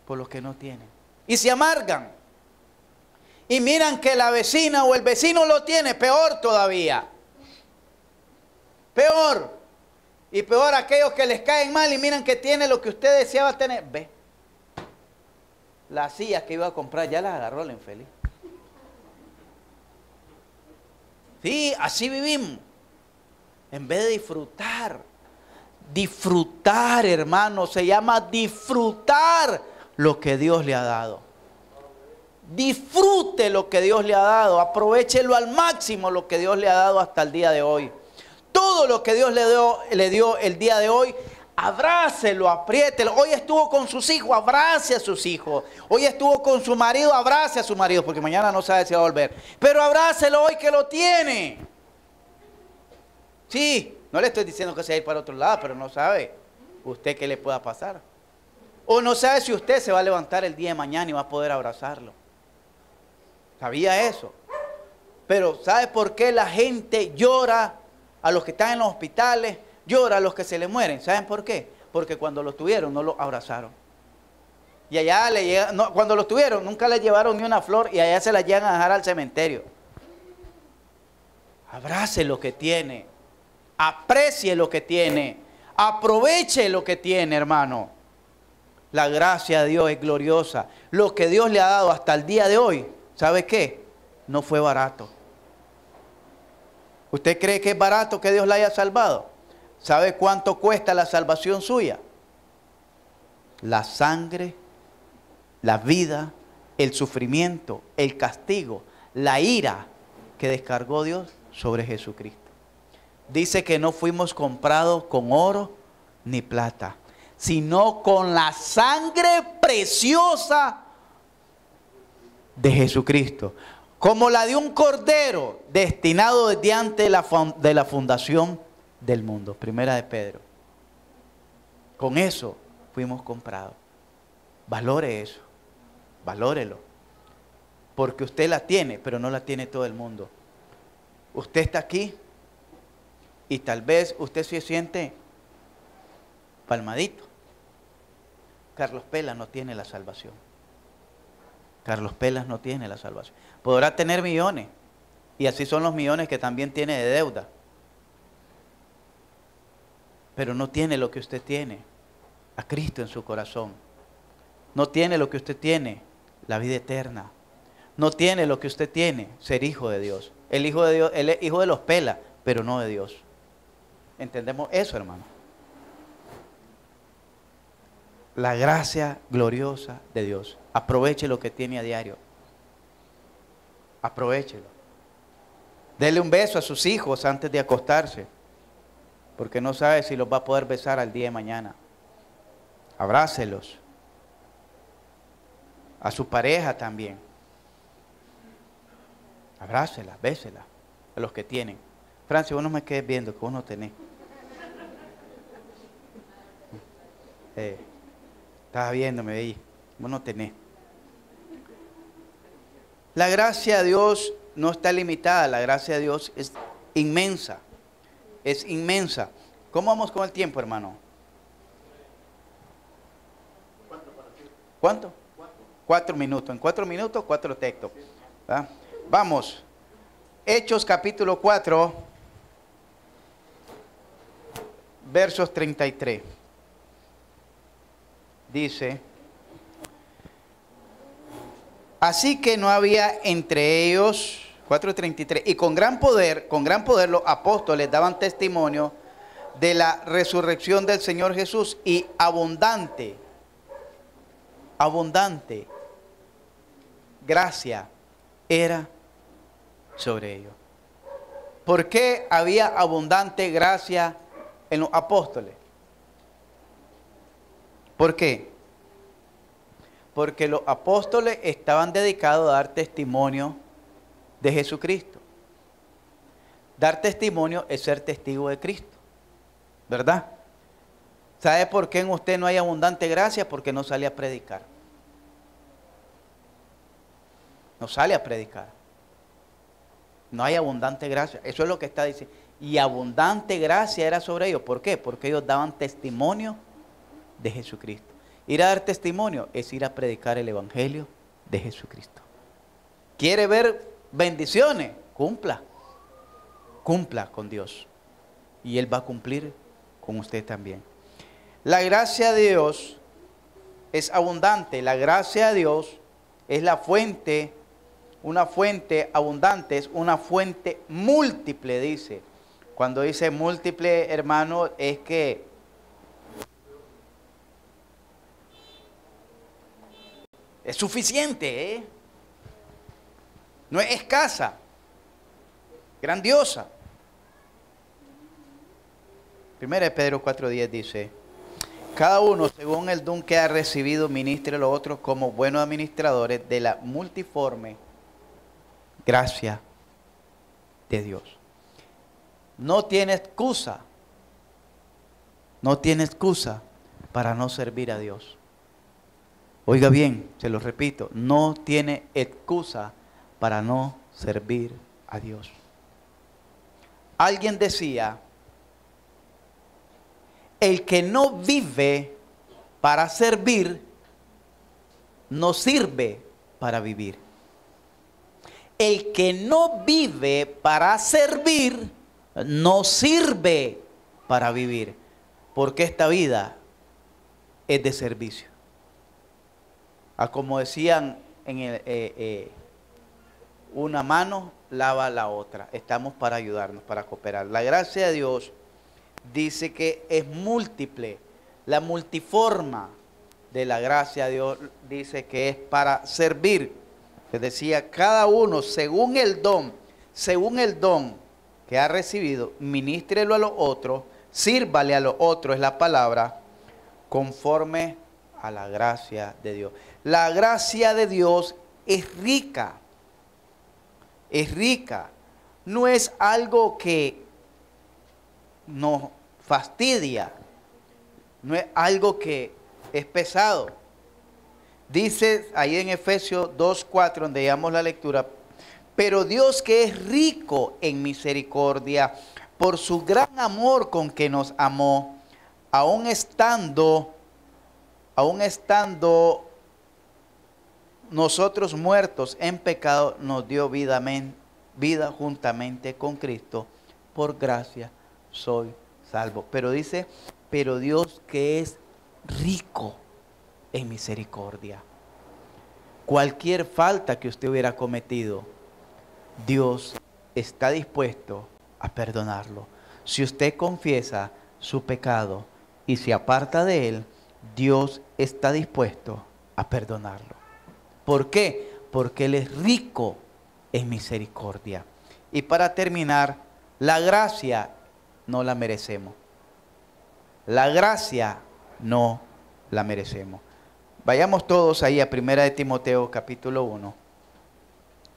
Speaker 1: por lo que no tienen. Y se amargan. Y miran que la vecina o el vecino lo tiene, peor todavía. Peor. Y peor aquellos que les caen mal y miran que tiene lo que usted deseaba tener. Ve. Las sillas que iba a comprar ya las agarró el infeliz. Sí, así vivimos. En vez de disfrutar. Disfrutar, hermano. Se llama disfrutar lo que Dios le ha dado. Disfrute lo que Dios le ha dado. Aprovechelo al máximo lo que Dios le ha dado hasta el día de hoy. Todo lo que Dios le dio el día de hoy, abrácelo, apriételo. Hoy estuvo con sus hijos, abrace a sus hijos. Hoy estuvo con su marido, abrace a su marido, porque mañana no sabe si va a volver. Pero abrácelo hoy que lo tiene. Sí, no le estoy diciendo que se va a ir para otro lado, pero no sabe usted qué le pueda pasar. O no sabe si usted se va a levantar el día de mañana y va a poder abrazarlo. ¿Sabía eso? Pero ¿sabe por qué la gente llora a los que están en los hospitales? Llora a los que se le mueren. ¿Saben por qué? Porque cuando los tuvieron no los abrazaron. Y allá cuando los tuvieron nunca les llevaron ni una flor y allá se la llegan a dejar al cementerio. Abrace lo que tiene. Aprecie lo que tiene. Aproveche lo que tiene, hermano. La gracia de Dios es gloriosa. Lo que Dios le ha dado hasta el día de hoy, ¿sabe qué? No fue barato. ¿Usted cree que es barato que Dios la haya salvado? ¿Sabe cuánto cuesta la salvación suya? La sangre, la vida, el sufrimiento, el castigo, la ira que descargó Dios sobre Jesucristo. Dice que no fuimos comprados con oro ni plata, sino con la sangre preciosa de Jesucristo, como la de un cordero destinado desde antes de la fundación del mundo. Primera de Pedro. Con eso fuimos comprados. Valore eso, valórelo, porque usted la tiene, pero no la tiene todo el mundo. Usted está aquí y tal vez usted se siente palmadito. Carlos Pelas no tiene la salvación. Carlos Pelas no tiene la salvación. Podrá tener millones, y así son los millones que también tiene de deuda, pero no tiene lo que usted tiene, a Cristo en su corazón. No tiene lo que usted tiene, la vida eterna. No tiene lo que usted tiene, ser hijo de Dios. El hijo de Dios, el hijo de los Pelas, pero no de Dios. ¿Entendemos eso, hermano? La gracia gloriosa de Dios. Aproveche lo que tiene a diario. Aprovéchelo. Dele un beso a sus hijos antes de acostarse, porque no sabe si los va a poder besar al día de mañana. Abrácelos. A su pareja también. Abrácelas, béselas. A los que tienen. Francia, vos no me quedes viendo, que vos no tenés. Estaba viéndome ahí. Vos no tenés. La gracia de Dios no está limitada. La gracia de Dios es inmensa. Es inmensa. ¿Cómo vamos con el tiempo, hermano? ¿Cuánto? 4 minutos. En 4 minutos, 4 textos. ¿Va? Vamos. Hechos capítulo 4, versos 33. Dice: así que no había entre ellos, 4:33, y con gran poder los apóstoles daban testimonio de la resurrección del Señor Jesús, y abundante gracia era sobre ellos. ¿Por qué había abundante gracia en los apóstoles? ¿Por qué? Porque los apóstoles estaban dedicados a dar testimonio de Jesucristo. Dar testimonio es ser testigo de Cristo, ¿verdad? ¿Sabe por qué en usted no hay abundante gracia? Porque no sale a predicar. No sale a predicar. No hay abundante gracia. Eso es lo que está diciendo. Y abundante gracia era sobre ellos. ¿Por qué? Porque ellos daban testimonio de Jesucristo. Ir a dar testimonio es ir a predicar el evangelio de Jesucristo. ¿Quiere ver bendiciones? Cumpla. Cumpla con Dios. Y Él va a cumplir con usted también. La gracia de Dios es abundante. La gracia de Dios es la fuente, una fuente abundante, es una fuente múltiple, dice. Cuando dice múltiple, hermano, es que es suficiente, ¿eh? No es escasa, grandiosa. 1 Pedro 4:10 dice: cada uno según el don que ha recibido ministre a los otros como buenos administradores de la multiforme gracia de Dios. No tiene excusa. No tiene excusa para no servir a Dios. Oiga bien, se lo repito, no tiene excusa para no servir a Dios. Alguien decía: el que no vive para servir, no sirve para vivir. El que no vive para servir, no sirve para vivir. Porque esta vida es de servicio. Como decían en una mano lava la otra. Estamos para ayudarnos, para cooperar. La gracia de Dios dice que es múltiple. La multiforma de la gracia de Dios dice que es para servir. Les decía, cada uno según el don que ha recibido, ministrelo a los otros, sírvale a los otros, es la palabra, conforme a la gracia de Dios. La gracia de Dios es rica. Es rica. No es algo que nos fastidia. No es algo que es pesado. Dice ahí en Efesios 2:4, donde llevamos la lectura: pero Dios, que es rico en misericordia, por su gran amor con que nos amó, aun estando nosotros muertos en pecado, nos dio vida juntamente con Cristo. Por gracia soy salvo. Pero dice, pero Dios, que es rico en misericordia. Cualquier falta que usted hubiera cometido, Dios está dispuesto a perdonarlo. Si usted confiesa su pecado y se aparta de él, Dios está dispuesto a perdonarlo. ¿Por qué? Porque Él es rico en misericordia. Y para terminar, la gracia no la merecemos. La gracia no la merecemos. Vayamos todos ahí a 1 de Timoteo capítulo 1.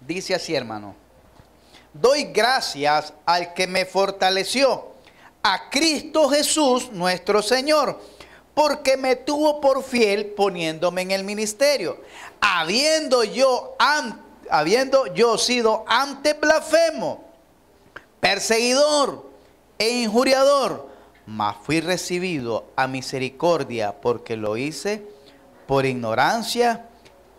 Speaker 1: Dice así, hermano: doy gracias al que me fortaleció, a Cristo Jesús nuestro Señor, porque me tuvo por fiel poniéndome en el ministerio, habiendo yo sido antes blasfemo, perseguidor e injuriador, mas fui recibido a misericordia, porque lo hice por ignorancia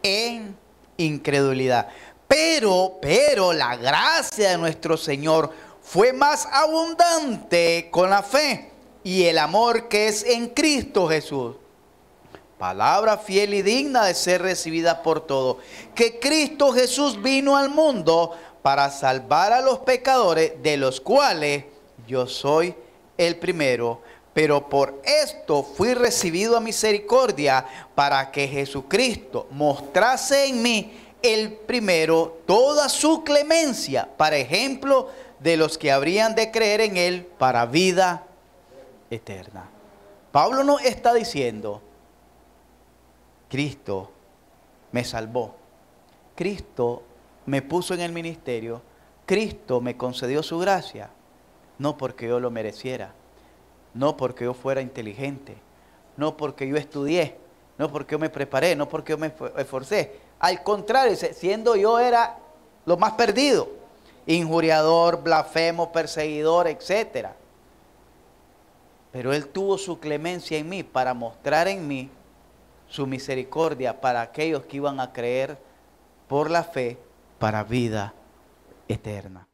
Speaker 1: en incredulidad. Pero la gracia de nuestro Señor fue más abundante con la fe y el amor que es en Cristo Jesús. Palabra fiel y digna de ser recibida por todos, que Cristo Jesús vino al mundo para salvar a los pecadores, de los cuales yo soy el primero. Pero por esto fui recibido a misericordia, para que Jesucristo mostrase en mí el primero toda su clemencia, para ejemplo de los que habrían de creer en él para vida eterna. Pablo no está diciendo: Cristo me salvó, Cristo me puso en el ministerio, Cristo me concedió su gracia, no porque yo lo mereciera, no porque yo fuera inteligente, no porque yo estudié, no porque yo me preparé, no porque yo me esforcé. Al contrario, siendo yo era lo más perdido, injuriador, blasfemo, perseguidor, etcétera. Pero Él tuvo su clemencia en mí para mostrar en mí su misericordia para aquellos que iban a creer por la fe para vida eterna.